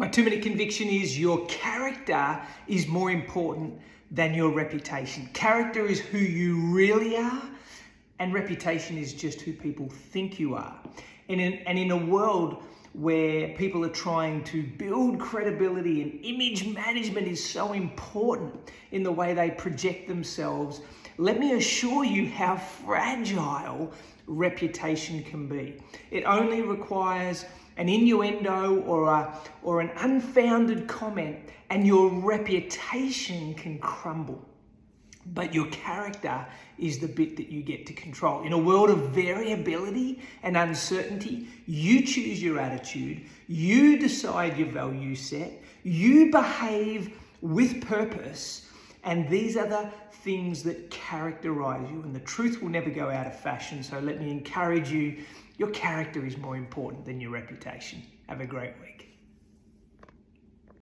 My 2-minute conviction is your character is more important than your reputation. Character is who you really are, and reputation is just who people think you are. And in a world where people are trying to build credibility and image management is so important in the way they project themselves, let me assure you how fragile reputation can be. It only requires an innuendo or an unfounded comment and your reputation can crumble. But your character is the bit that you get to control. In a world of variability and uncertainty, you choose your attitude, you decide your value set, you behave with purpose, and these are the things that characterize you, and the truth will never go out of fashion. So let me encourage you, your character is more important than your reputation. Have a great week.